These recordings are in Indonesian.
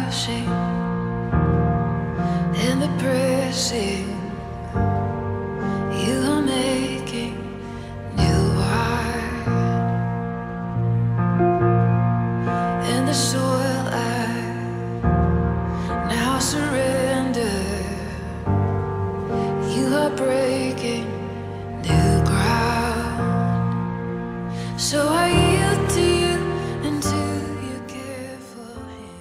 rushing and the pressing. You are making new wine, and the soil I now surrender. You are breaking new ground, so I yield to you and to your careful hand.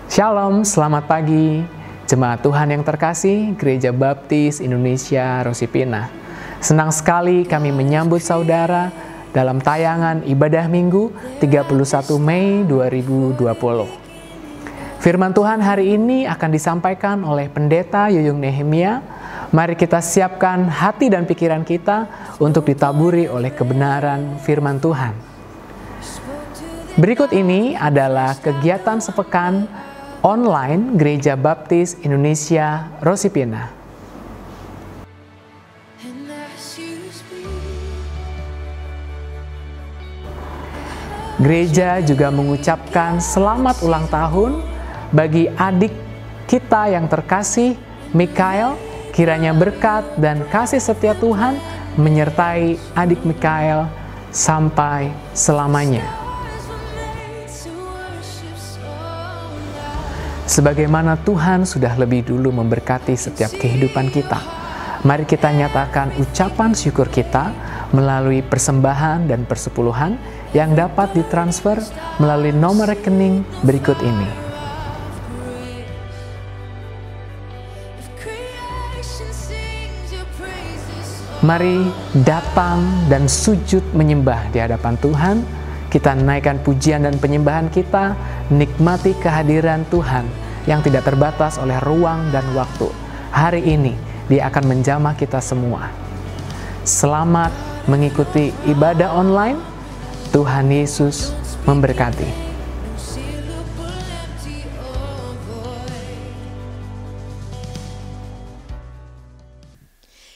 Shalom, selamat pagi. Jemaat Tuhan yang terkasih, Gereja Baptis Indonesia Rosipina. Senang sekali kami menyambut saudara dalam tayangan ibadah Minggu 31 Mei 2020. Firman Tuhan hari ini akan disampaikan oleh Pendeta Yuyung Nehemia. Mari kita siapkan hati dan pikiran kita untuk ditaburi oleh kebenaran firman Tuhan. Berikut ini adalah kegiatan sepekan online Gereja Baptis Indonesia Rosipina. Gereja juga mengucapkan selamat ulang tahun bagi adik kita yang terkasih, Mikael. Kiranya berkat dan kasih setia Tuhan menyertai adik Mikael sampai selamanya. Sebagaimana Tuhan sudah lebih dulu memberkati setiap kehidupan kita, mari kita nyatakan ucapan syukur kita melalui persembahan dan persepuluhan yang dapat ditransfer melalui nomor rekening berikut ini. Mari datang dan sujud menyembah di hadapan Tuhan. Kita naikkan pujian dan penyembahan kita, nikmati kehadiran Tuhan yang tidak terbatas oleh ruang dan waktu. Hari ini Dia akan menjamah kita semua. Selamat mengikuti ibadah online. Tuhan Yesus memberkati.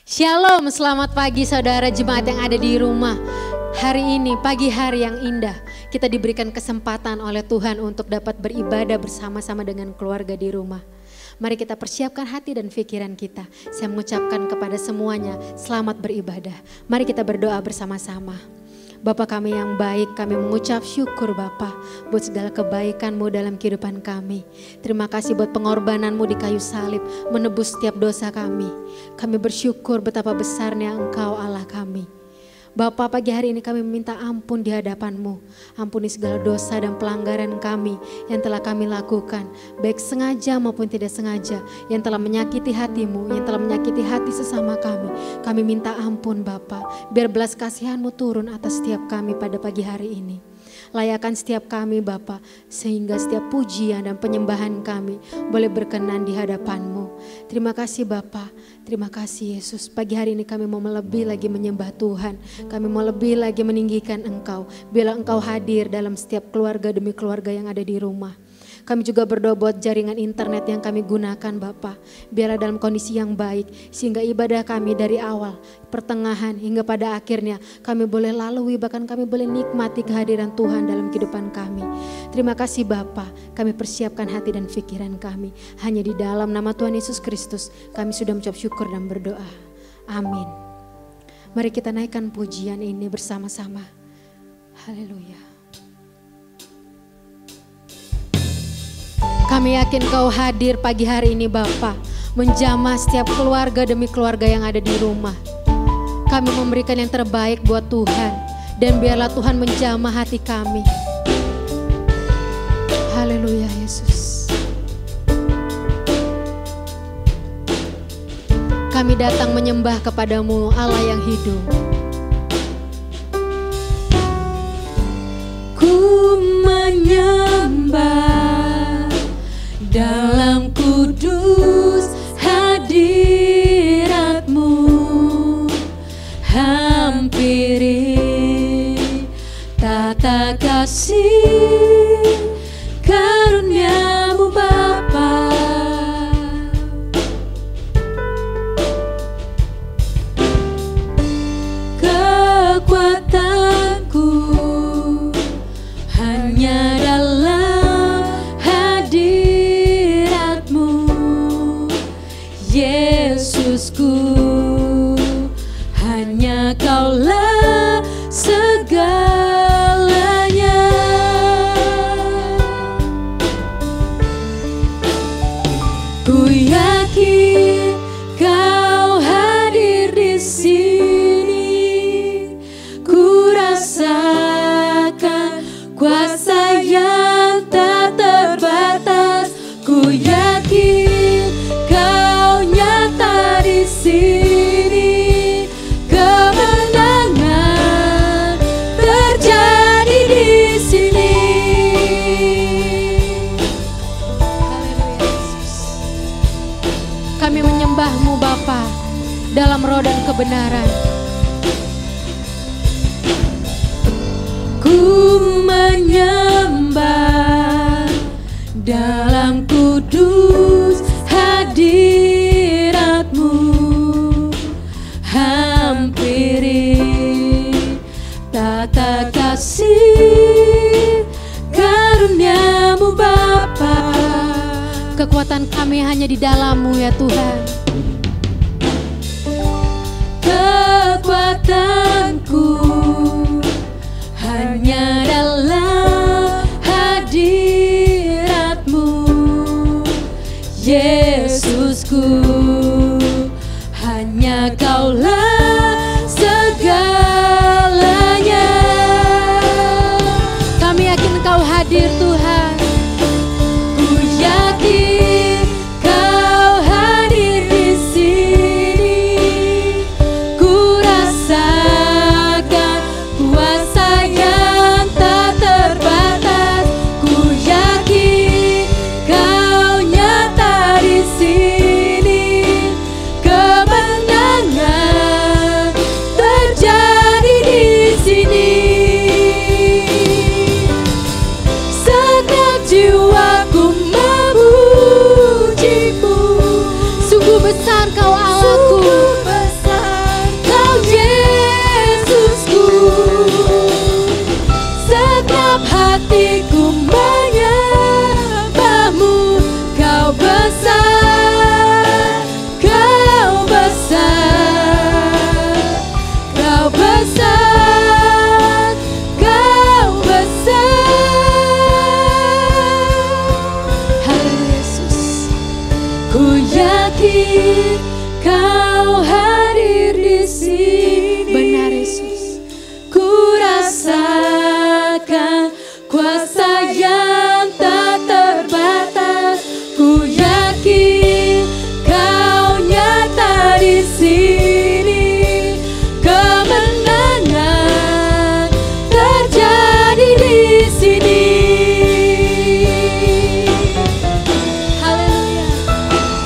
Shalom, selamat pagi saudara jemaat yang ada di rumah. Hari ini, pagi hari yang indah, kita diberikan kesempatan oleh Tuhan untuk dapat beribadah bersama-sama dengan keluarga di rumah. Mari kita persiapkan hati dan pikiran kita. Saya mengucapkan kepada semuanya, selamat beribadah. Mari kita berdoa bersama-sama. Bapa kami yang baik, kami mengucap syukur Bapa buat segala kebaikan-Mu dalam kehidupan kami. Terima kasih buat pengorbanan-Mu di kayu salib, menebus setiap dosa kami. Kami bersyukur betapa besarnya Engkau Allah kami. Bapa, pagi hari ini kami meminta ampun di hadapan-Mu. Ampuni segala dosa dan pelanggaran kami yang telah kami lakukan, baik sengaja maupun tidak sengaja, yang telah menyakiti hati-Mu, yang telah menyakiti hati sesama kami. Kami minta ampun Bapa, biar belas kasihan-Mu turun atas setiap kami pada pagi hari ini. Layakan setiap kami Bapa, sehingga setiap pujian dan penyembahan kami boleh berkenan di hadapan-Mu. Terima kasih Bapa, terima kasih Yesus. Pagi hari ini kami mau lebih lagi menyembah Tuhan. Kami mau lebih lagi meninggikan Engkau. Bila Engkau hadir dalam setiap keluarga demi keluarga yang ada di rumah. Kami juga berdoa buat jaringan internet yang kami gunakan Bapa. Biarlah dalam kondisi yang baik, sehingga ibadah kami dari awal, pertengahan hingga pada akhirnya kami boleh lalui, bahkan kami boleh nikmati kehadiran Tuhan dalam kehidupan kami. Terima kasih Bapa, kami persiapkan hati dan pikiran kami. Hanya di dalam nama Tuhan Yesus Kristus kami sudah mengucap syukur dan berdoa. Amin. Mari kita naikkan pujian ini bersama-sama. Haleluya. Kami yakin Kau hadir pagi hari ini Bapa, menjamah setiap keluarga demi keluarga yang ada di rumah. Kami memberikan yang terbaik buat Tuhan, dan biarlah Tuhan menjamah hati kami. Haleluya Yesus. Kami datang menyembah kepadamu Allah yang hidup. Ku menyembah dalam kudus hadirat-Mu, hampiri tata kasih karunia-Mu Bapa. Kekuatanku hanya dalam Ku yakin Kau hadir di sini. Ku rasakan kuasa yang tak terbatas. Ku yakin Kau nyata di sini. Kemenangan terjadi di sini. Haleluya Yesus. Kami menyembah-Mu Bapa dalam roh dan kebenaran. Ku menyembah dalam kudus hadirat-Mu. Hampiri tata kasih karunia-Mu Bapa. Kekuatan kami hanya di dalam-Mu ya Tuhan. Kekuatanku hanya dalam hadirat-Mu, Yesusku. Hanya Kaulah segalanya. Kami yakin Kau hadir Tuhan. Ku yakin Kau hadir di sini. Ku rasakan kuasa yang tak terbatas. Ku yakin Kau nyata di sini. Kemenangan terjadi di sini. Segenap jiwaku memuji-Mu. Sungguh besar Kau Allahku, Kau Yesusku. Segenap hatiku menyembah-Mu. Kau besar, Kau besar, Kau besar, Kau besar. Haleluya Yesus. Ku yakin Kau hadir di sini. Benar Yesus. Ku rasakan kuasa yang tak terbatas. Ku yakin Kau nyata di sini. Kemenangan terjadi di sini. Haleluya.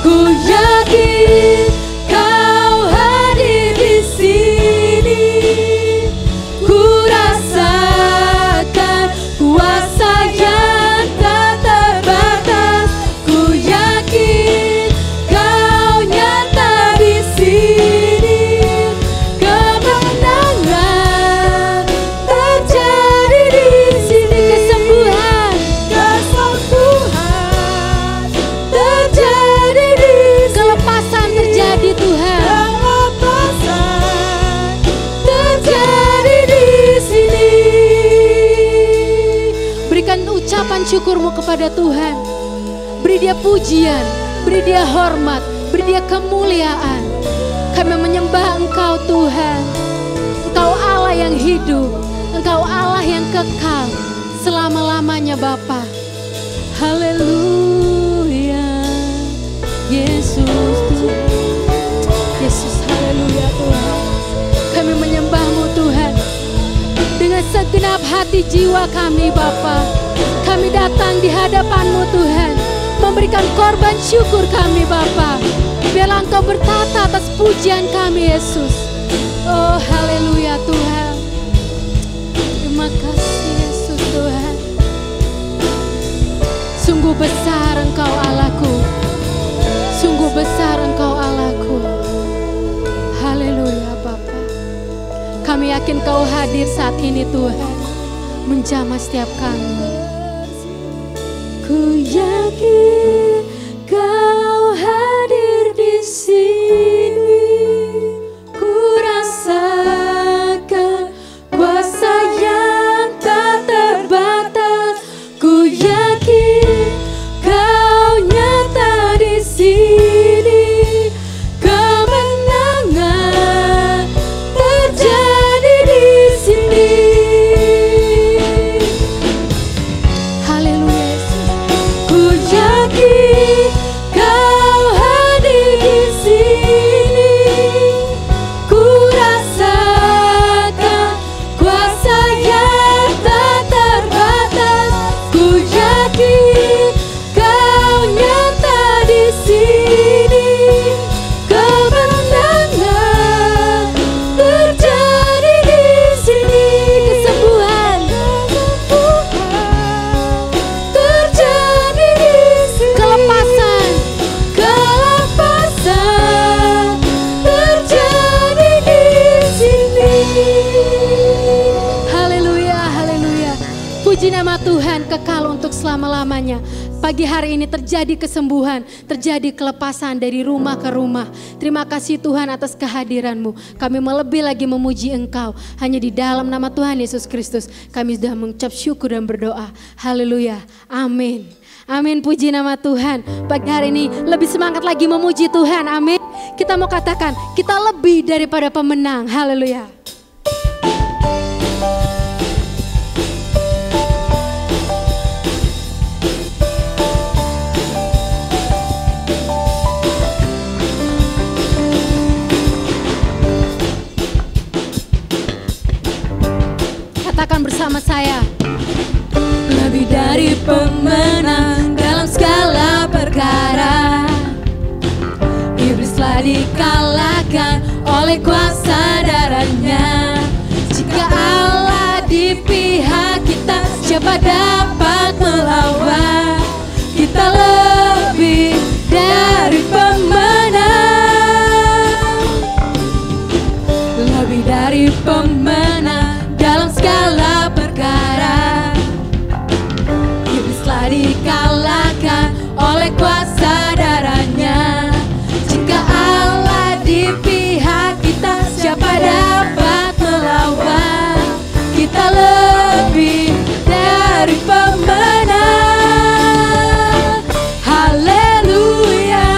Ku yakin Kau hadir di sini. Ku rasakan kuasa yang tak terbatas. Ku yakin Kau nyata di sini. Kemenangan terjadi di sini. Kesembuhan terjadi di sini. Kelepasan terjadi Tuhan. Kelepasan terjadi di sini. Berikan ucapan syukur-Mu kepada Tuhan. Beri Dia pujian, beri Dia hormat, beri Dia kemuliaan. Kami menyembah Engkau Tuhan. Engkau Allah yang hidup, Engkau Allah yang kekal selama-lamanya Bapa. Haleluya Yesus Tuhan. Yesus, haleluya Tuhan. Kami menyembah-Mu Tuhan. Dengan segenap hati jiwa kami Bapa, kami datang di hadapan-Mu Tuhan, memberikan korban syukur kami Bapa. Biarlah Engkau bertata atas pujian kami Yesus. Oh haleluya Tuhan. Terima kasih Yesus Tuhan. Sungguh besar Engkau Allahku. Sungguh besar Engkau Allahku. Haleluya Bapa. Kami yakin Kau hadir saat ini Tuhan, menjamah setiap kami. Ku yakin Kau hadir di sini. Ku rasakan kuasa yang tak terbatas. Ku yakin Kau nyata di sini. semuanya. Pagi hari ini terjadi kesembuhan, terjadi kelepasan dari rumah ke rumah. Terima kasih Tuhan atas kehadiran-Mu. Kami melebih lagi memuji Engkau. Hanya di dalam nama Tuhan Yesus Kristus kami sudah mengucap syukur dan berdoa. Haleluya. Amin. Amin, puji nama Tuhan. Pagi hari ini lebih semangat lagi memuji Tuhan. Amin. Kita mau katakan kita lebih daripada pemenang. Haleluya. Katakan bersama saya. Lebih dari pemenang dalam segala perkara. Iblis telah dikalahkan oleh kuasa darahnya. Jika Allah di pihak kita, siapa dapat melawan? Kita lebih dari pemenang. Lebih dari pemenang dalam segala perkara. Dikalahkan oleh kuasa darahnya. Jika Allah di pihak kita, siapa dapat melawan? Kita lebih dari pemenang. Haleluya.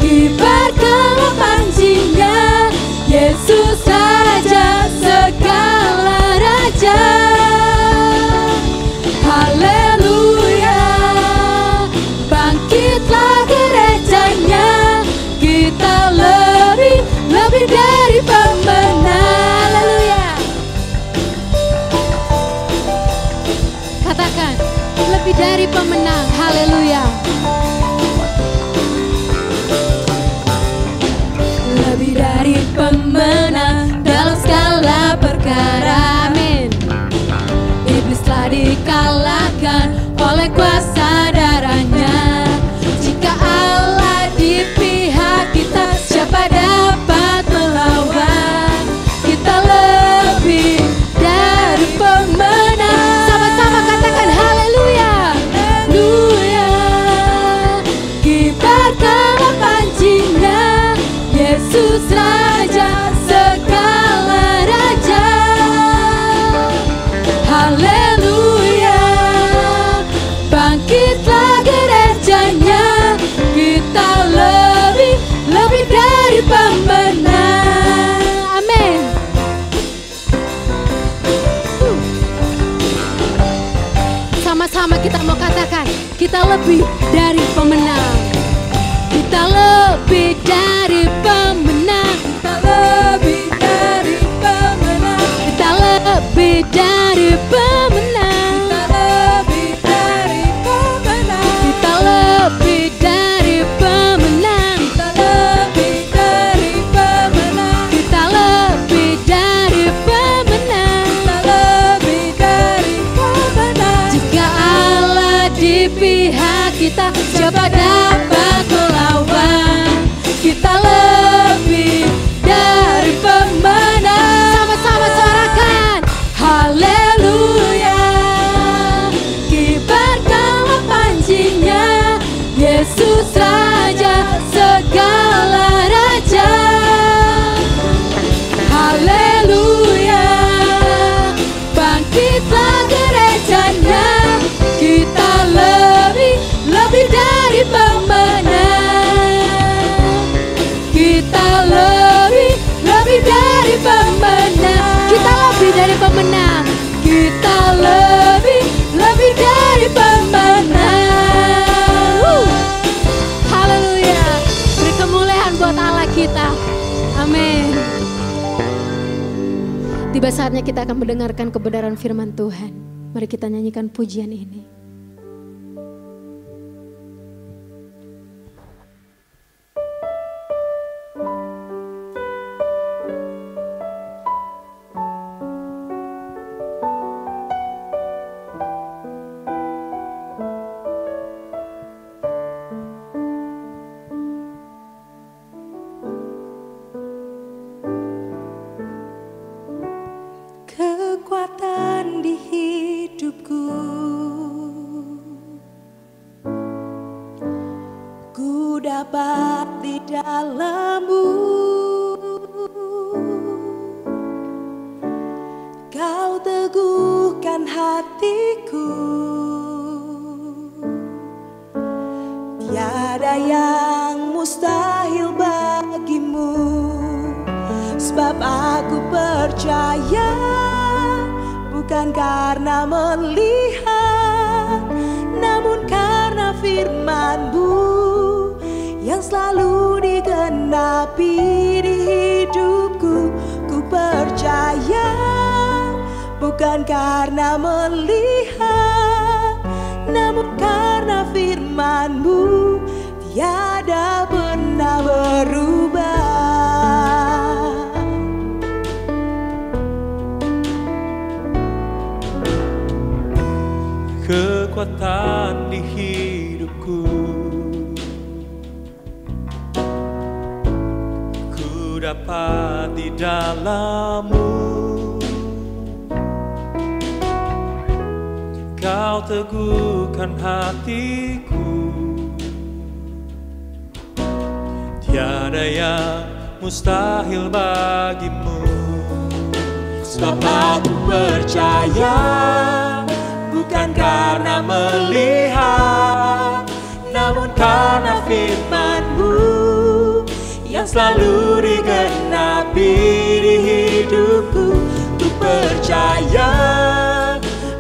Kibarkanlah panjinya, Yesus Raja segala raja. Haleluya, bangkitlah gerejanya, kita lebih dari pemenang. Haleluya. Katakan, lebih dari pemenang. Haleluya. Lebih dari pemenang dalam segala perkara. Amin. Iblis telah dikalahkan oleh kuasa darahnya. Jika Allah di pihak kita, siapa dapat melawan? Kita lebih dari pemenang. Sama-sama katakan haleluya. Haleluya. Kibarkanlah panjinya, Yesus Raja segala raja. Haleluya, bangkitlah gerejanya, kita lebih dari pemenang. Amin. Sama-sama kita mau katakan, kita lebih dari pemenang. Kita lebih dari pemenang. Kita lebih dari pemenang. Kita lebih dari pemenang. Kita lebih dari pemenang. Kita lebih dari pemenang. Kita lebih dari pemenang. Kita lebih dari pemenang. Jika Allah di pihak kita, siapa dapat melawan? Kita lebih dari pemenang. Sama-sama suarakan. Haleluya. Kibarkanlah panjinya, Yesus Raja segala raja. Haleluya. Bangkitlah gerejanya, kita lebih dari pemenang. Kita lebih dari pemenang. Kita lebih dari pemenang. Kita lebih dari pemenang. Haleluya. Beri kemuliaan buat Allah kita. Amin. Tiba saatnya kita akan mendengarkan kebenaran firman Tuhan. Mari kita nyanyikan pujian ini. Kekuatan di hidupku ku dapat di dalam-Mu. Kau teguhkan hatiku, tiada yang mustahil bagimu. Sebab aku percaya, bukan karena melihat, namun karena firman-Mu yang selalu digenapi di hidupku. Ku percaya, bukan karena melihat, namun karena firman-Mu tiada pernah berubah. Kekuatan di hidupku, ku dapat di dalam-Mu. Kau teguhkan hatiku, tiada yang mustahil bagimu. Sebab aku percaya, bukan karena melihat, namun karena firman-Mu yang selalu digenapi di hidupku. Ku percaya,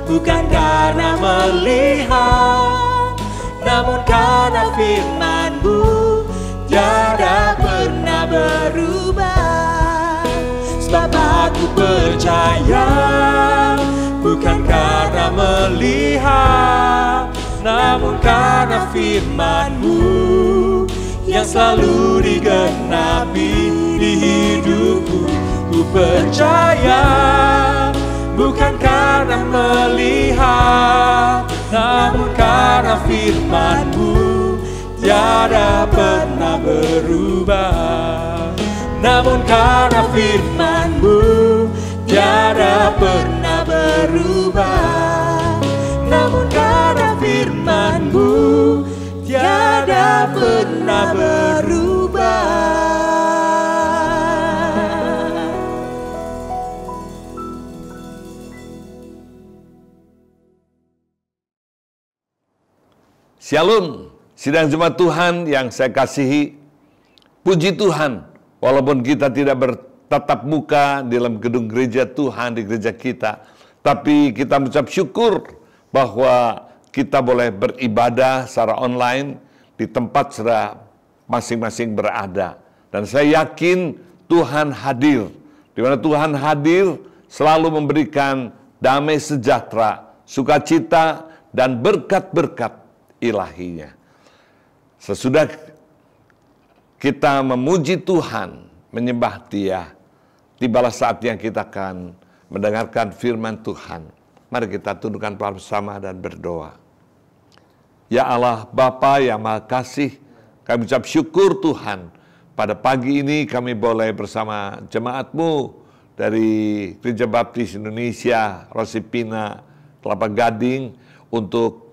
bukan karena melihat, namun karena firman-Mu tiada pernah berubah. Sebab aku percaya, bukan karena melihat, namun karena firman-Mu yang selalu digenapi di hidupku. Ku percaya, bukan karena melihat, namun karena firman-Mu tiada pernah berubah. Namun karena firman-Mu tiada pernah berubah. Namun karena firman-Mu tiada pernah berubah. Shalom, sidang jemaat Tuhan yang saya kasihi. Puji Tuhan, walaupun kita tidak bertatap muka di dalam gedung gereja Tuhan, di gereja kita, tapi kita mengucap syukur bahwa kita boleh beribadah secara online di tempat secara masing-masing berada. Dan saya yakin Tuhan hadir. Di mana Tuhan hadir selalu memberikan damai sejahtera, sukacita, dan berkat-berkat ilahinya. Sesudah kita memuji Tuhan, menyembah Dia, tibalah saatnya kita akan mendengarkan firman Tuhan. Mari kita tundukkan bersama dan berdoa. Ya Allah Bapa yang Maha Kasih, kami ucap syukur Tuhan. Pada pagi ini kami boleh bersama jemaat-Mu dari Gereja Baptis Indonesia, Rosipina, Kelapa Gading, untuk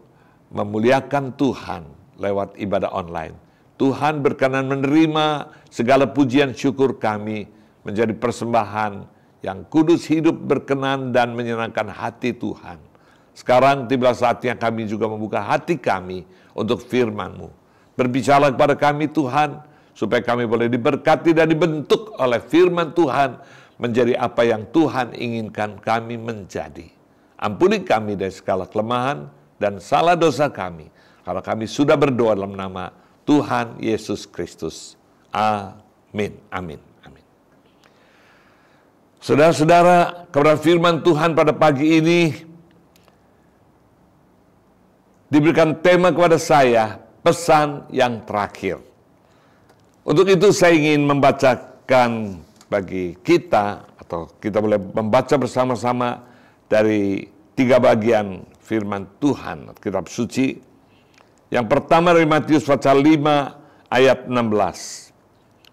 memuliakan Tuhan lewat ibadah online. Tuhan berkenan menerima segala pujian syukur kami menjadi persembahan yang kudus, hidup, berkenan, dan menyenangkan hati Tuhan. Sekarang tiba saatnya kami juga membuka hati kami untuk firman-Mu. Berbicara kepada kami Tuhan, supaya kami boleh diberkati dan dibentuk oleh firman Tuhan menjadi apa yang Tuhan inginkan kami menjadi. Ampuni kami dari segala kelemahan dan salah dosa kami, karena kami sudah berdoa dalam nama Tuhan Yesus Kristus. Amin. Amin. Amin. Saudara-saudara, kepada firman Tuhan pada pagi ini diberikan tema kepada saya, pesan yang terakhir. Untuk itu saya ingin membacakan bagi kita, atau kita boleh membaca bersama-sama dari 3 bagian firman Tuhan, kitab suci. Yang pertama dari Matius pasal 5 ayat 16.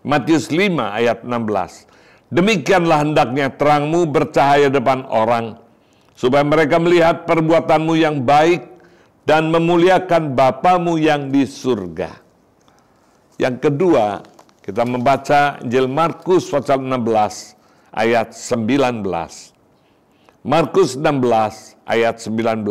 Matius 5 ayat 16. Demikianlah hendaknya terangmu bercahaya depan orang, supaya mereka melihat perbuatanmu yang baik dan memuliakan Bapamu yang di surga. Yang kedua, kita membaca Injil Markus pasal 16 ayat 19. Markus 16 ayat 19.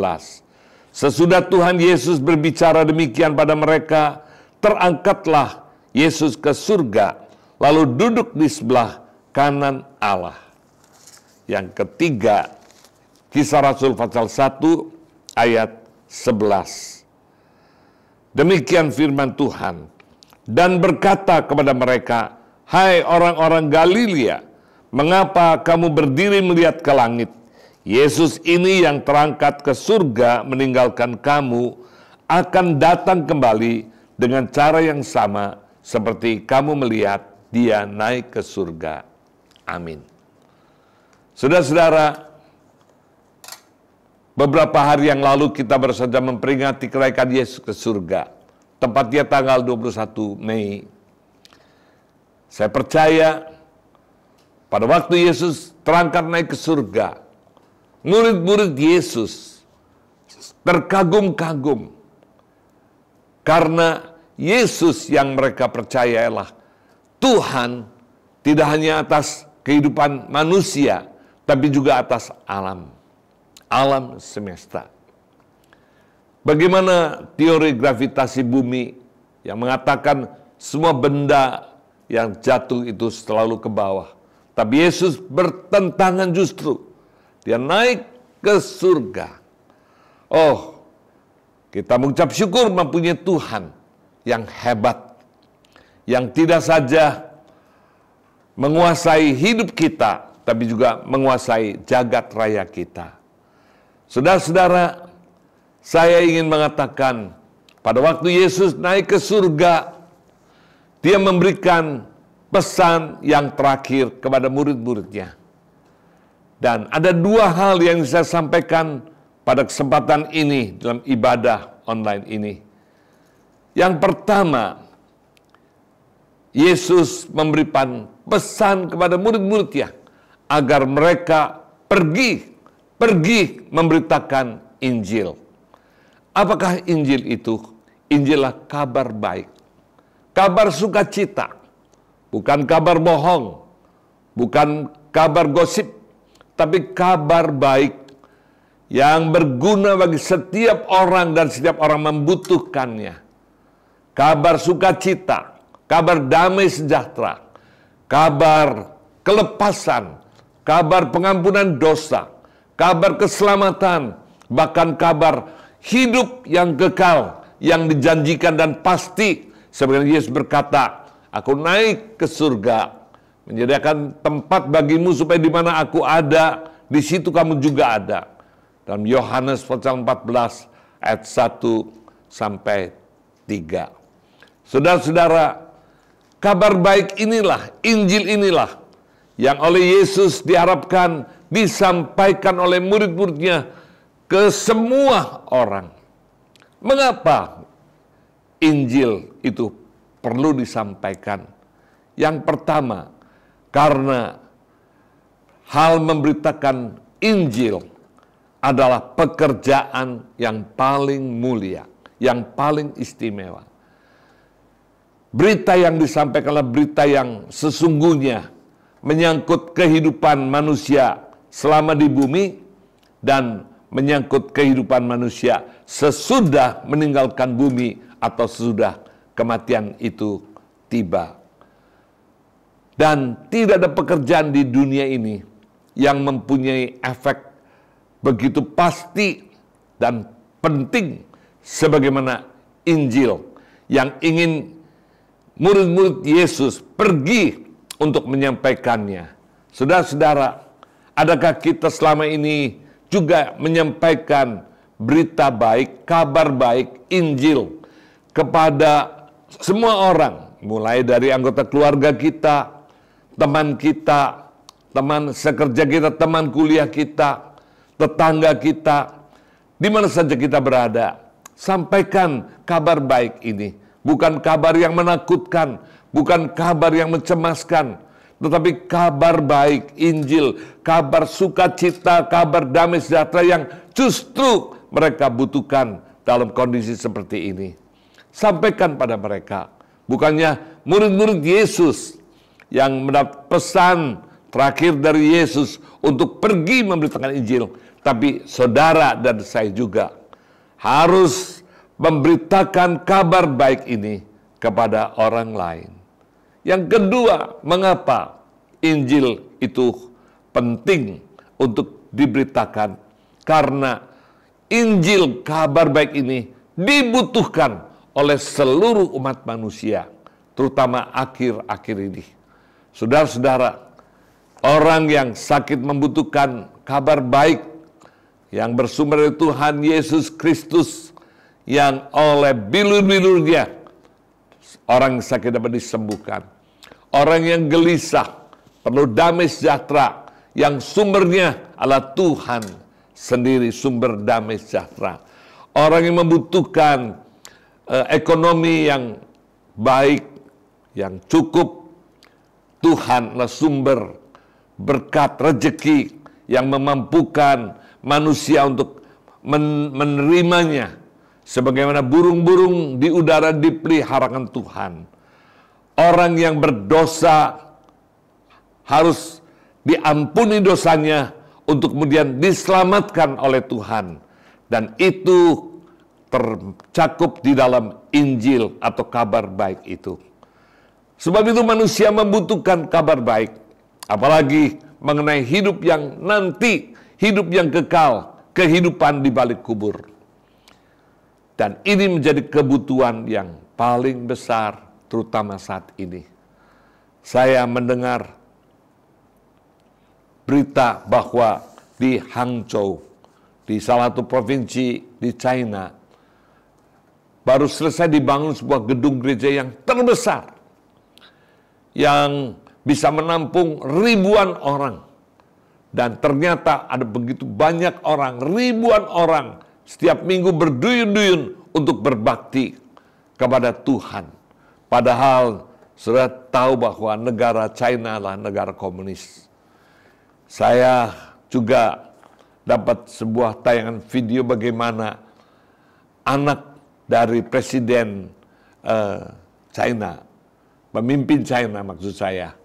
Sesudah Tuhan Yesus berbicara demikian pada mereka, terangkatlah Yesus ke surga, lalu duduk di sebelah kanan Allah. Yang ketiga, Kisah Rasul pasal 1 ayat 11. Demikian firman Tuhan, dan berkata kepada mereka, hai orang-orang Galilea, mengapa kamu berdiri melihat ke langit? Yesus ini yang terangkat ke surga meninggalkan kamu, akan datang kembali dengan cara yang sama seperti kamu melihat dia naik ke surga. Amin. Saudara-saudara, beberapa hari yang lalu kita baru saja memperingati kenaikan Yesus ke surga. Tepatnya tanggal 21 Mei. Saya percaya pada waktu Yesus terangkat naik ke surga, murid-murid Yesus terkagum-kagum karena Yesus yang mereka percaya ialah Tuhan, tidak hanya atas kehidupan manusia, tapi juga atas alam semesta. Bagaimana teori gravitasi bumi yang mengatakan semua benda yang jatuh itu selalu ke bawah. Tapi Yesus bertentangan justru. Dia naik ke surga. Oh, kita mengucap syukur mempunyai Tuhan yang hebat. Yang tidak saja menguasai hidup kita, tapi juga menguasai jagat raya kita. Saudara-saudara, saya ingin mengatakan, pada waktu Yesus naik ke surga, dia memberikan pesan yang terakhir kepada murid-muridnya. Dan ada dua hal yang saya sampaikan pada kesempatan ini dalam ibadah online ini. Yang pertama, Yesus memberikan pesan kepada murid-muridnya agar mereka pergi memberitakan Injil. Apakah Injil itu? Injillah kabar baik. Kabar sukacita. Bukan kabar bohong. Bukan kabar gosip. Tapi kabar baik yang berguna bagi setiap orang dan setiap orang membutuhkannya. Kabar sukacita. Kabar damai sejahtera. Kabar kelepasan. Kabar pengampunan dosa. Kabar keselamatan. Bahkan kabar hidup yang kekal, yang dijanjikan dan pasti. Sebenarnya Yesus berkata, aku naik ke surga, menyediakan tempat bagimu supaya di mana aku ada, di situ kamu juga ada. Dalam Yohanes pasal 14 ayat 1 sampai 3. Saudara-saudara, kabar baik inilah, Injil inilah, yang oleh Yesus diharapkan disampaikan oleh murid-muridnya ke semua orang. Mengapa Injil itu perlu disampaikan? Yang pertama, karena hal memberitakan Injil adalah pekerjaan yang paling mulia, yang paling istimewa. Berita yang disampaikan adalah berita yang sesungguhnya menyangkut kehidupan manusia selama di bumi dan menyangkut kehidupan manusia sesudah meninggalkan bumi atau sesudah kematian itu tiba. Dan tidak ada pekerjaan di dunia ini yang mempunyai efek begitu pasti dan penting sebagaimana Injil yang ingin murid-murid Yesus pergi untuk menyampaikannya. Saudara-saudara, adakah kita selama ini juga menyampaikan berita baik, kabar baik, Injil kepada semua orang, mulai dari anggota keluarga kita, teman sekerja kita, teman kuliah kita, tetangga kita, di mana saja kita berada. Sampaikan kabar baik ini, bukan kabar yang menakutkan, bukan kabar yang mencemaskan, tetapi kabar baik, Injil, kabar sukacita, kabar damai sejahtera yang justru mereka butuhkan dalam kondisi seperti ini. Sampaikan pada mereka Bukannya murid-murid Yesus yang mendapat pesan terakhir dari Yesus untuk pergi memberitakan Injil, tapi saudara dan saya juga harus memberitakan kabar baik ini kepada orang lain. Yang kedua, mengapa Injil itu penting untuk diberitakan? Karena Injil, kabar baik ini dibutuhkan oleh seluruh umat manusia, terutama akhir-akhir ini. Saudara-saudara, orang yang sakit membutuhkan kabar baik yang bersumber dari Tuhan Yesus Kristus, yang oleh bilur-bilurnya orang sakit dapat disembuhkan. Orang yang gelisah perlu damai sejahtera yang sumbernya adalah Tuhan sendiri, sumber damai sejahtera. Orang yang membutuhkan ekonomi yang baik, yang cukup, Tuhan adalah sumber berkat rezeki yang memampukan manusia untuk menerimanya. Sebagaimana burung-burung di udara dipeliharakan Tuhan. Orang yang berdosa harus diampuni dosanya untuk kemudian diselamatkan oleh Tuhan. Dan itu tercakup di dalam Injil atau kabar baik itu. Sebab itu manusia membutuhkan kabar baik. Apalagi mengenai hidup yang nanti, hidup yang kekal, kehidupan di balik kubur. Dan ini menjadi kebutuhan yang paling besar, terutama saat ini. Saya mendengar berita bahwa di Hangzhou, di salah satu provinsi di China, baru selesai dibangun sebuah gedung gereja yang terbesar, yang bisa menampung ribuan orang. Dan ternyata ada begitu banyak orang, ribuan orang, setiap minggu berduyun-duyun untuk berbakti kepada Tuhan. Padahal sudah tahu bahwa negara China adalah negara komunis. Saya juga dapat sebuah tayangan video bagaimana anak dari presiden China, pemimpin China maksud saya,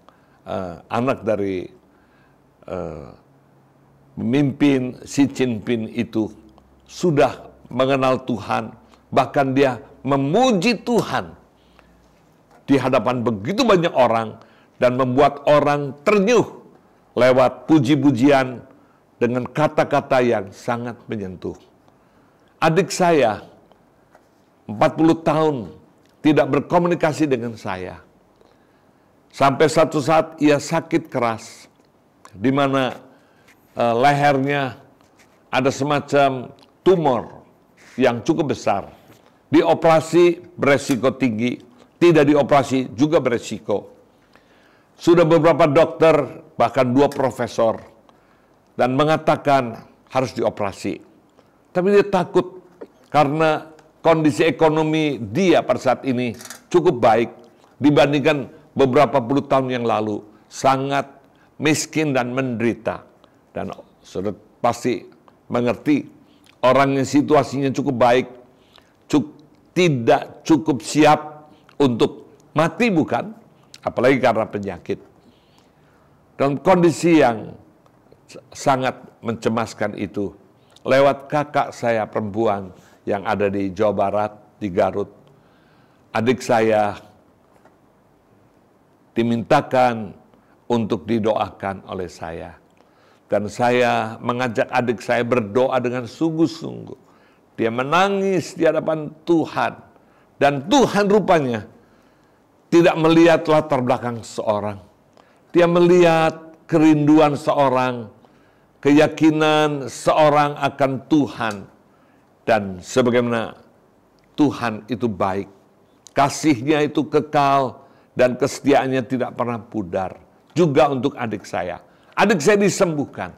anak dari pemimpin Xi Jinping itu sudah mengenal Tuhan, bahkan dia memuji Tuhan di hadapan begitu banyak orang dan membuat orang ternyuh lewat puji-pujian dengan kata-kata yang sangat menyentuh. Adik saya 40 tahun tidak berkomunikasi dengan saya. Sampai satu saat ia sakit keras, di mana lehernya ada semacam tumor yang cukup besar. Dioperasi beresiko tinggi, tidak dioperasi juga beresiko. Sudah beberapa dokter, bahkan 2 profesor, dan mengatakan harus dioperasi. Tapi dia takut karena kondisi ekonomi dia pada saat ini cukup baik dibandingkan beberapa puluh tahun yang lalu. Sangat miskin dan menderita. Dan sudah pasti mengerti, orang yang situasinya cukup baik, tidak cukup siap untuk mati bukan? Apalagi karena penyakit. Dalam kondisi yang sangat mencemaskan itu, lewat kakak saya perempuan yang ada di Jawa Barat, di Garut, adik saya dimintakan untuk didoakan oleh saya. Dan saya mengajak adik saya berdoa dengan sungguh-sungguh. Dia menangis di hadapan Tuhan. Dan Tuhan rupanya tidak melihat latar belakang seorang. Dia melihat kerinduan seorang, keyakinan seorang akan Tuhan. Dan sebagaimana Tuhan itu baik, kasihnya itu kekal, dan kesetiaannya tidak pernah pudar. Juga untuk adik saya. Adik saya disembuhkan.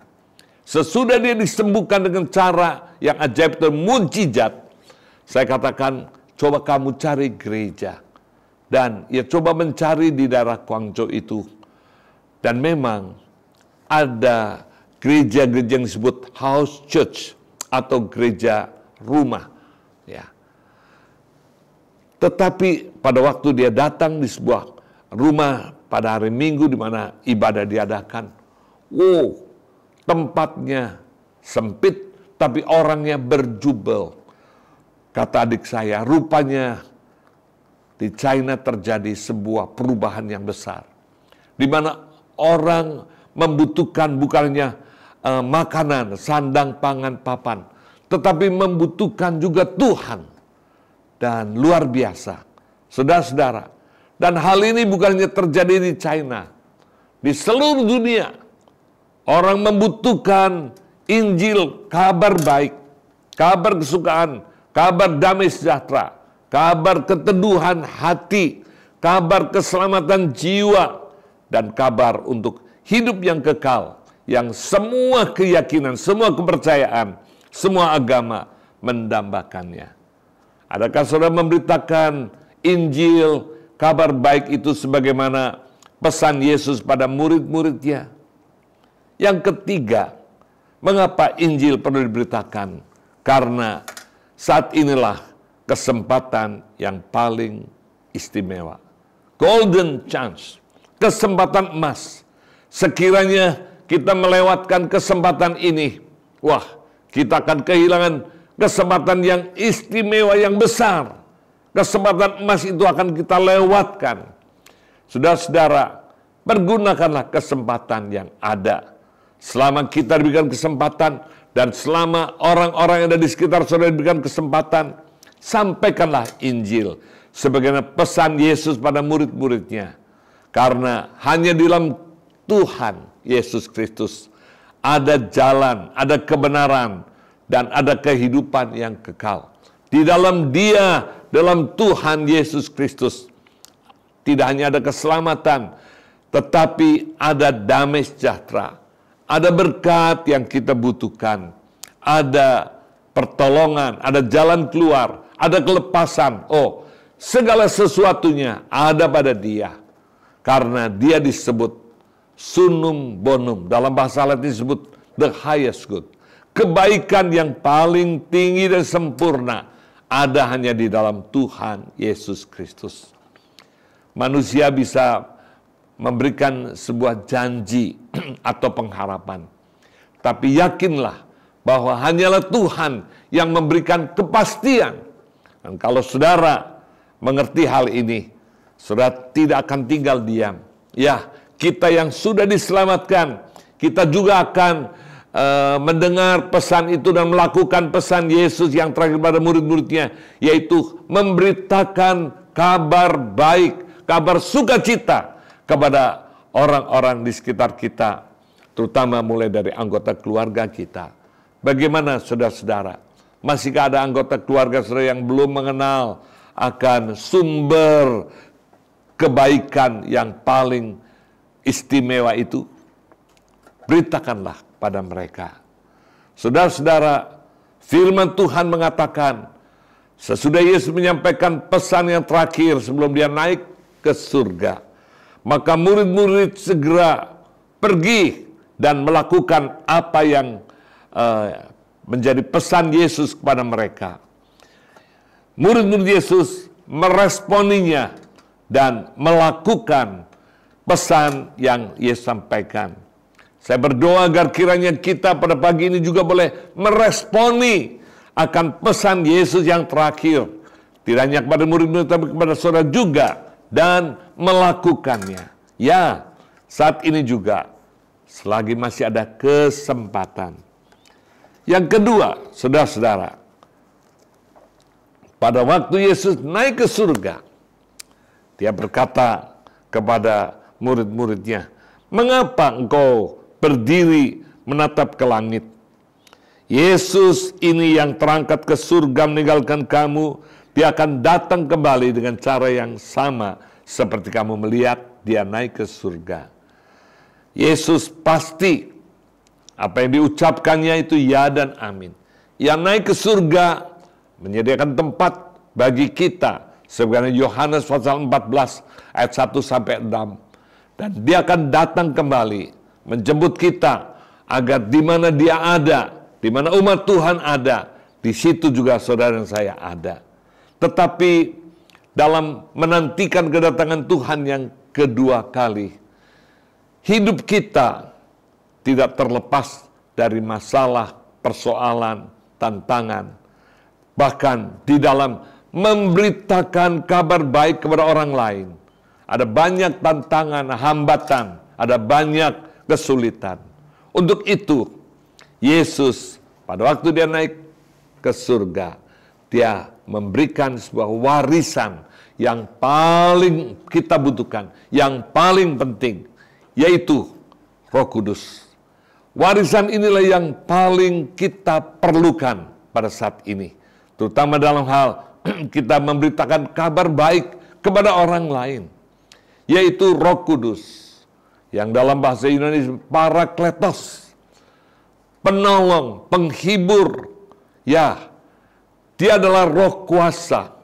Sesudah dia disembuhkan dengan cara yang ajaib dan mujizat, saya katakan, coba kamu cari gereja. Dan ya coba mencari di daerah Guangzhou itu. Dan memang ada gereja-gereja yang disebut house church atau gereja rumah. Ya. Tetapi pada waktu dia datang di sebuah rumah pada hari Minggu di mana ibadah diadakan, tempatnya sempit tapi orangnya berjubel. Kata adik saya, rupanya di China terjadi sebuah perubahan yang besar, di mana orang membutuhkan bukannya makanan, sandang, pangan, papan, tetapi membutuhkan juga Tuhan. Dan luar biasa, saudara-saudara. Dan hal ini bukannya terjadi di China, di seluruh dunia. Orang membutuhkan Injil, kabar baik, kabar kesukaan, kabar damai sejahtera, kabar keteduhan hati, kabar keselamatan jiwa, dan kabar untuk hidup yang kekal, yang semua keyakinan, semua kepercayaan, semua agama mendambakannya. Adakah saudara memberitakan Injil, kabar baik itu sebagaimana pesan Yesus pada murid-muridnya? Yang ketiga, mengapa Injil perlu diberitakan? Karena saat inilah kesempatan yang paling istimewa. Golden chance, kesempatan emas. Sekiranya kita melewatkan kesempatan ini, kita akan kehilangan kesempatan yang istimewa, yang besar. Kesempatan emas itu akan kita lewatkan. Saudara-saudara, pergunakanlah kesempatan yang ada. Selama kita diberikan kesempatan, dan selama orang-orang yang ada di sekitar saudara diberikan kesempatan, sampaikanlah Injil sebagaimana pesan Yesus pada murid-muridnya. Karena hanya di dalam Tuhan Yesus Kristus ada jalan, ada kebenaran, dan ada kehidupan yang kekal. Di dalam Dia, dalam Tuhan Yesus Kristus, tidak hanya ada keselamatan, tetapi ada damai sejahtera, ada berkat yang kita butuhkan, ada pertolongan, ada jalan keluar, ada kelepasan. Segala sesuatunya ada pada Dia. Karena Dia disebut sunum bonum, dalam bahasa Latin disebut the highest good. Kebaikan yang paling tinggi dan sempurna ada hanya di dalam Tuhan Yesus Kristus. Manusia bisa memberikan sebuah janji atau pengharapan, tapi yakinlah bahwa hanyalah Tuhan yang memberikan kepastian. Dan kalau saudara mengerti hal ini, saudara tidak akan tinggal diam. Ya, kita yang sudah diselamatkan, kita juga akan mendengar pesan itu dan melakukan pesan Yesus yang terakhir pada murid-muridnya, yaitu memberitakan kabar baik, kabar sukacita kepada orang-orang di sekitar kita, terutama mulai dari anggota keluarga kita. Bagaimana saudara-saudara? Masihkah ada anggota keluarga saudara yang belum mengenal akan sumber kebaikan yang paling istimewa itu? Beritakanlah pada mereka. Saudara-saudara, firman Tuhan mengatakan, sesudah Yesus menyampaikan pesan yang terakhir sebelum dia naik ke surga, maka murid-murid segera pergi dan melakukan apa yang menjadi pesan Yesus kepada mereka. Murid-murid Yesus meresponinya dan melakukan pesan yang Yesus sampaikan. Saya berdoa agar kiranya kita pada pagi ini juga boleh meresponi akan pesan Yesus yang terakhir. Tidak hanya kepada murid-murid, tapi kepada saudara juga. Dan melakukannya. Ya, saat ini juga, selagi masih ada kesempatan. Yang kedua, saudara-saudara, pada waktu Yesus naik ke surga, Dia berkata kepada murid-muridnya, "Mengapa engkau berdiri menatap ke langit? Yesus ini yang terangkat ke surga meninggalkan kamu, Dia akan datang kembali dengan cara yang sama seperti kamu melihat Dia naik ke surga." Yesus pasti apa yang diucapkannya itu ya dan amin. Yang naik ke surga menyediakan tempat bagi kita, sebagaimana Yohanes pasal 14 ayat 1 sampai 6. Dan Dia akan datang kembali menjemput kita agar di mana Dia ada, di mana umat Tuhan ada, di situ juga saudara dan saya ada. Tetapi dalam menantikan kedatangan Tuhan yang kedua kali. Hidup kita tidak terlepas dari masalah, persoalan, tantangan. Bahkan di dalam memberitakan kabar baik kepada orang lain, ada banyak tantangan, hambatan, ada banyak kesulitan. Untuk itu, Yesus pada waktu dia naik ke surga, dia memberikan sebuah warisan yang paling kita butuhkan, yang paling penting, yaitu Roh Kudus. Warisan inilah yang paling kita perlukan pada saat ini, terutama dalam hal kita memberitakan kabar baik kepada orang lain, yaitu Roh Kudus, yang dalam bahasa Indonesia Parakletos, penolong, penghibur. Ya, dia adalah roh kuasa,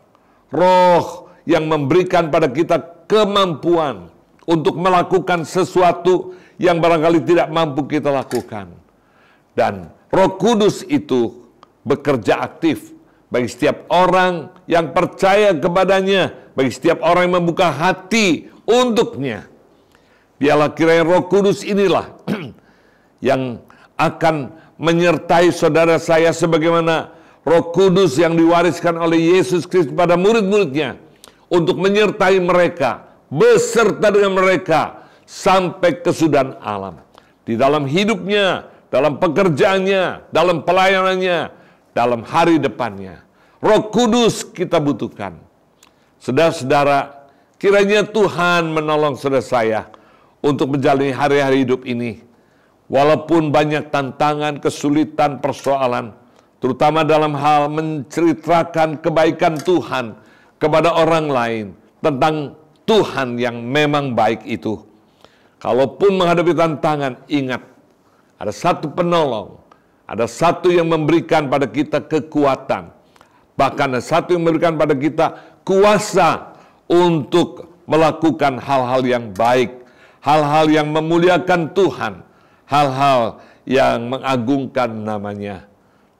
roh yang memberikan pada kita kemampuan untuk melakukan sesuatu yang barangkali tidak mampu kita lakukan. Dan Roh Kudus itu bekerja aktif bagi setiap orang yang percaya kepadanya, bagi setiap orang yang membuka hati untuknya. Biarlah kiranya Roh Kudus inilah yang akan menyertai saudara saya sebagaimana Roh Kudus yang diwariskan oleh Yesus Kristus pada murid-muridnya, untuk menyertai mereka, beserta dengan mereka sampai kesudahan alam. Di dalam hidupnya, dalam pekerjaannya, dalam pelayanannya, dalam hari depannya. Roh Kudus kita butuhkan. Saudara-saudara, kiranya Tuhan menolong saudara saya untuk menjalani hari-hari hidup ini. Walaupun banyak tantangan, kesulitan, persoalan, terutama dalam hal menceritakan kebaikan Tuhan kepada orang lain, tentang Tuhan yang memang baik itu. Kalaupun menghadapi tantangan, ingat, ada satu penolong, ada satu yang memberikan pada kita kekuatan, bahkan ada satu yang memberikan pada kita kuasa untuk melakukan hal-hal yang baik, hal-hal yang memuliakan Tuhan, hal-hal yang mengagungkan namanya.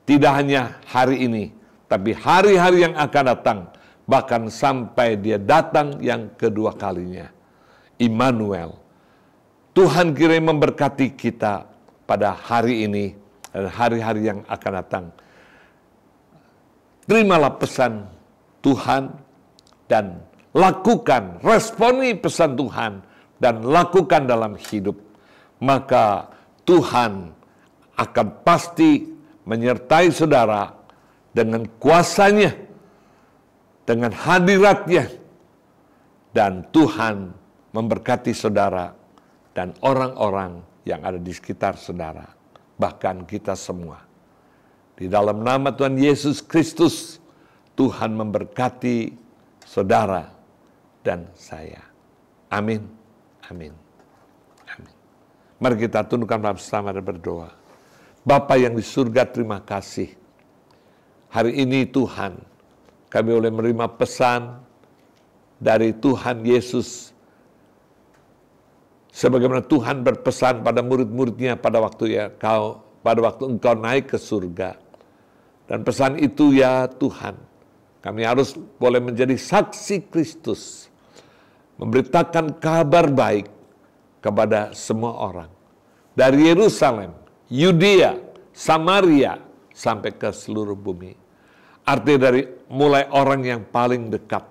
Tidak hanya hari ini, tapi hari-hari yang akan datang, bahkan sampai dia datang yang kedua kalinya. Immanuel. Tuhan kiranya memberkati kita pada hari ini dan hari-hari yang akan datang. Terimalah pesan Tuhan dan lakukan, responi pesan Tuhan dan lakukan dalam hidup. Maka Tuhan akan pasti menyertai saudara dengan kuasanya, dengan hadiratnya, dan Tuhan memberkati saudara dan orang-orang yang ada di sekitar saudara, bahkan kita semua. Di dalam nama Tuhan Yesus Kristus, Tuhan memberkati saudara dan saya. Amin. Amin. Amin. Mari kita tundukkan bersama dan berdoa. Bapa yang di surga, terima kasih. Hari ini Tuhan, kami boleh menerima pesan dari Tuhan Yesus, sebagaimana Tuhan berpesan pada murid-muridnya pada waktu engkau naik ke surga. Dan pesan itu, ya Tuhan, kami harus boleh menjadi saksi Kristus, memberitakan kabar baik kepada semua orang. Dari Yerusalem, Yudea, Samaria, sampai ke seluruh bumi. Artinya dari mulai orang yang paling dekat,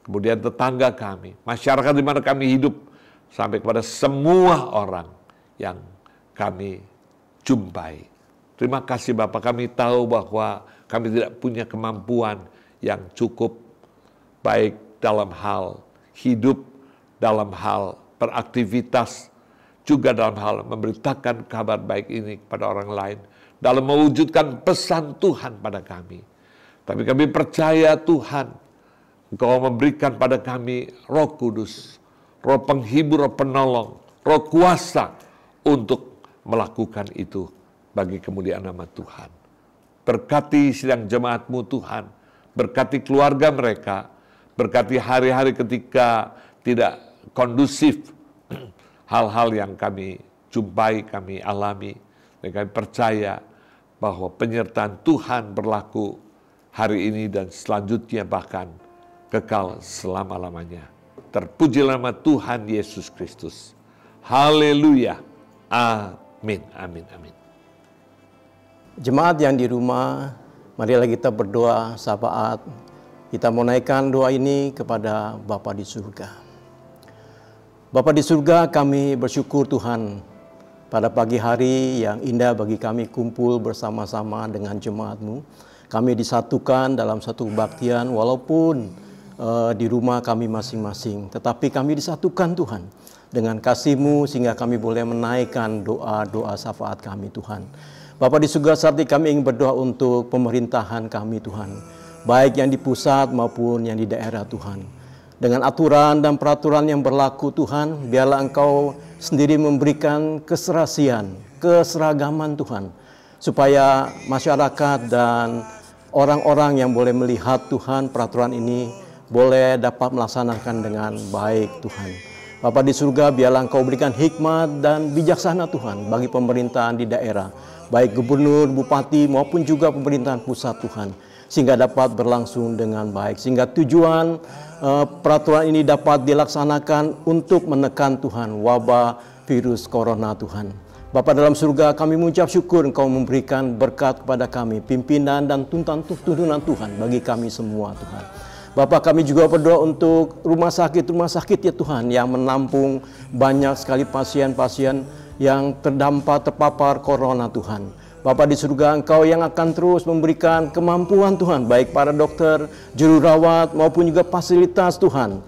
kemudian tetangga kami, masyarakat di mana kami hidup, sampai kepada semua orang yang kami jumpai. Terima kasih Bapak, kami tahu bahwa kami tidak punya kemampuan yang cukup baik dalam hal hidup, dalam hal beraktivitas, juga dalam hal memberitakan kabar baik ini kepada orang lain, dalam mewujudkan pesan Tuhan pada kami. Tapi kami percaya Tuhan, Engkau memberikan pada kami Roh Kudus, Roh penghibur, Roh penolong, Roh kuasa untuk melakukan itu bagi kemuliaan nama Tuhan. Berkati sidang jemaat-Mu Tuhan, berkati keluarga mereka, berkati hari-hari ketika tidak kondusif, hal-hal yang kami jumpai, kami alami, dan kami percaya bahwa penyertaan Tuhan berlaku hari ini dan selanjutnya, bahkan kekal selama-lamanya. Terpujilah nama Tuhan Yesus Kristus. Haleluya. Amin, amin, amin. Jemaat yang di rumah, marilah kita berdoa syafaat. Kita mau naikkan doa ini kepada Bapa di surga. Bapa di surga, kami bersyukur Tuhan pada pagi hari yang indah bagi kami kumpul bersama-sama dengan jemaat-Mu. Kami disatukan dalam satu kebaktian walaupun di rumah kami masing-masing. Tetapi kami disatukan Tuhan dengan kasih-Mu sehingga kami boleh menaikkan doa-doa syafaat kami Tuhan. Bapa di surga, saat ini kami ingin berdoa untuk pemerintahan kami Tuhan. Baik yang di pusat maupun yang di daerah Tuhan. Dengan aturan dan peraturan yang berlaku Tuhan, biarlah Engkau sendiri memberikan keserasian, keseragaman Tuhan. Supaya masyarakat dan orang-orang yang boleh melihat Tuhan peraturan ini boleh dapat melaksanakan dengan baik Tuhan. Bapa di surga, biarlah Engkau berikan hikmat dan bijaksana Tuhan bagi pemerintahan di daerah. Baik gubernur, bupati maupun juga pemerintahan pusat Tuhan. Sehingga dapat berlangsung dengan baik. Sehingga tujuan peraturan ini dapat dilaksanakan untuk menekan Tuhan wabah virus corona Tuhan. Bapa dalam surga, kami mengucap syukur Engkau memberikan berkat kepada kami, pimpinan dan tuntunan Tuhan bagi kami semua Tuhan. Bapa, kami juga berdoa untuk rumah sakit ya Tuhan yang menampung banyak sekali pasien-pasien yang terpapar corona Tuhan. Bapa di surga, Engkau yang akan terus memberikan kemampuan Tuhan, baik para dokter, juru rawat maupun juga fasilitas Tuhan,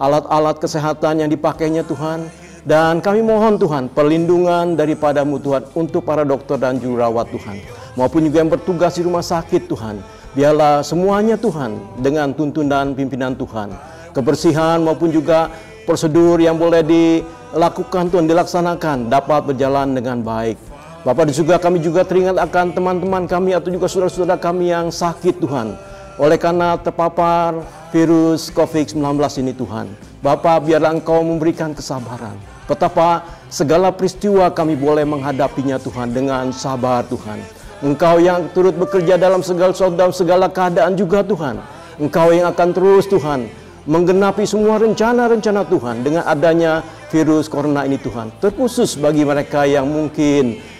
alat-alat kesehatan yang dipakainya Tuhan. Dan kami mohon Tuhan perlindungan daripada-Mu Tuhan untuk para dokter dan juru rawat Tuhan, maupun juga yang bertugas di rumah sakit Tuhan. Biarlah semuanya Tuhan dengan tuntunan pimpinan Tuhan, kebersihan maupun juga prosedur yang boleh dilakukan Tuhan, dilaksanakan dapat berjalan dengan baik. Bapa di surga, kami juga teringat akan teman-teman kami atau juga saudara-saudara kami yang sakit Tuhan, oleh karena terpapar virus COVID-19 ini Tuhan. Bapa, biarlah Engkau memberikan kesabaran. Betapa segala peristiwa kami boleh menghadapinya Tuhan dengan sabar Tuhan. Engkau yang turut bekerja dalam segala keadaan juga Tuhan. Engkau yang akan terus Tuhan menggenapi semua rencana-rencana Tuhan dengan adanya virus corona ini Tuhan. Terkhusus bagi mereka yang mungkin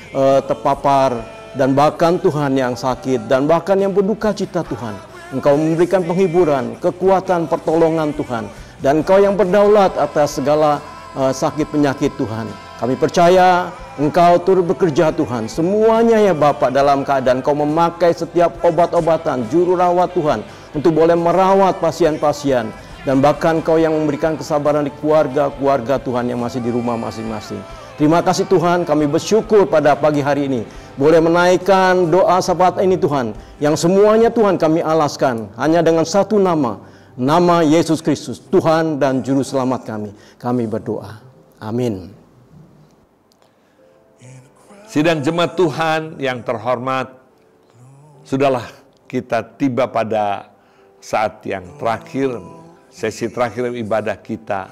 terpapar dan bahkan Tuhan yang sakit dan bahkan yang berduka cita Tuhan. Engkau memberikan penghiburan, kekuatan, pertolongan Tuhan. Dan Engkau yang berdaulat atas segala sakit penyakit Tuhan. Kami percaya Engkau turut bekerja Tuhan. Semuanya ya Bapa dalam keadaan Engkau memakai setiap obat-obatan, juru rawat Tuhan untuk boleh merawat pasien-pasien. Dan bahkan Engkau yang memberikan kesabaran di keluarga-keluarga Tuhan yang masih di rumah masing-masing. Terima kasih Tuhan, kami bersyukur pada pagi hari ini boleh menaikkan doa syafaat ini Tuhan, yang semuanya Tuhan kami alaskan hanya dengan satu nama, nama Yesus Kristus, Tuhan dan Juru Selamat kami. Kami berdoa. Amin. Sidang jemaat Tuhan yang terhormat, sudahlah kita tiba pada saat yang terakhir, sesi terakhir ibadah kita.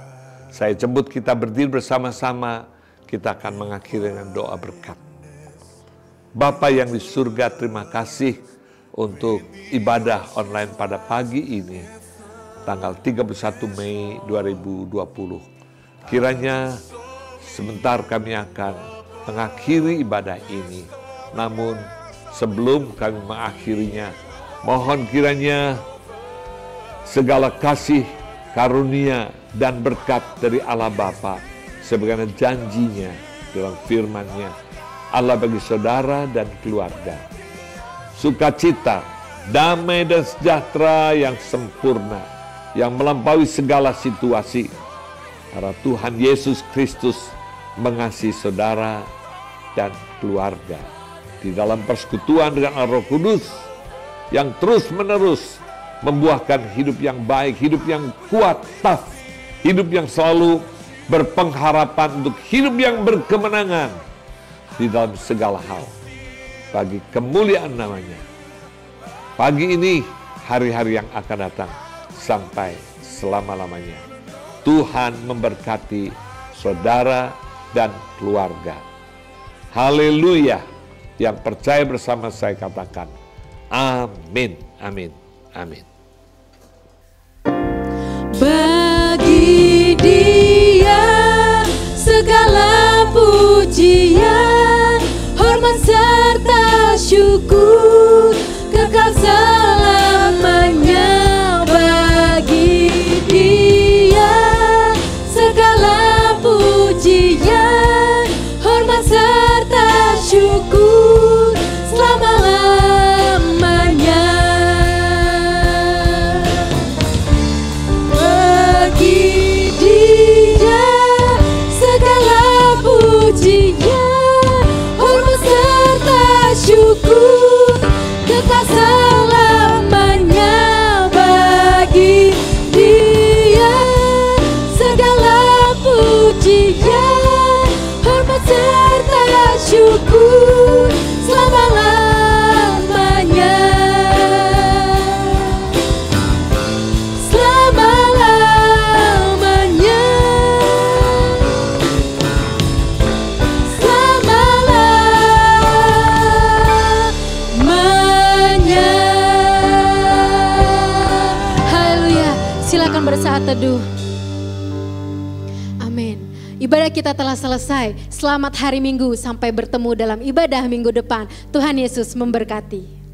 Saya jemput kita berdiri bersama-sama. Kita akan mengakhiri dengan doa berkat. Bapa yang di surga, terima kasih untuk ibadah online pada pagi ini, tanggal 31 Mei 2020. Kiranya sebentar kami akan mengakhiri ibadah ini. Namun sebelum kami mengakhirinya, mohon kiranya segala kasih, karunia, dan berkat dari Allah Bapa sebagaimana janjinya dalam firman-Nya, Allah bagi saudara dan keluarga sukacita, damai dan sejahtera yang sempurna, yang melampaui segala situasi. Karena Tuhan Yesus Kristus mengasihi saudara dan keluarga di dalam persekutuan dengan Roh Kudus yang terus-menerus membuahkan hidup yang baik, hidup yang kuat, tough, hidup yang selalu berpengharapan untuk hidup yang berkemenangan di dalam segala hal bagi kemuliaan namanya. Pagi ini, hari-hari yang akan datang sampai selama-lamanya. Tuhan memberkati saudara dan keluarga. Haleluya. Yang percaya bersama saya katakan amin, amin, amin. teduh. Amin. Ibadah kita telah selesai. Selamat hari Minggu, sampai bertemu dalam ibadah minggu depan. Tuhan Yesus memberkati.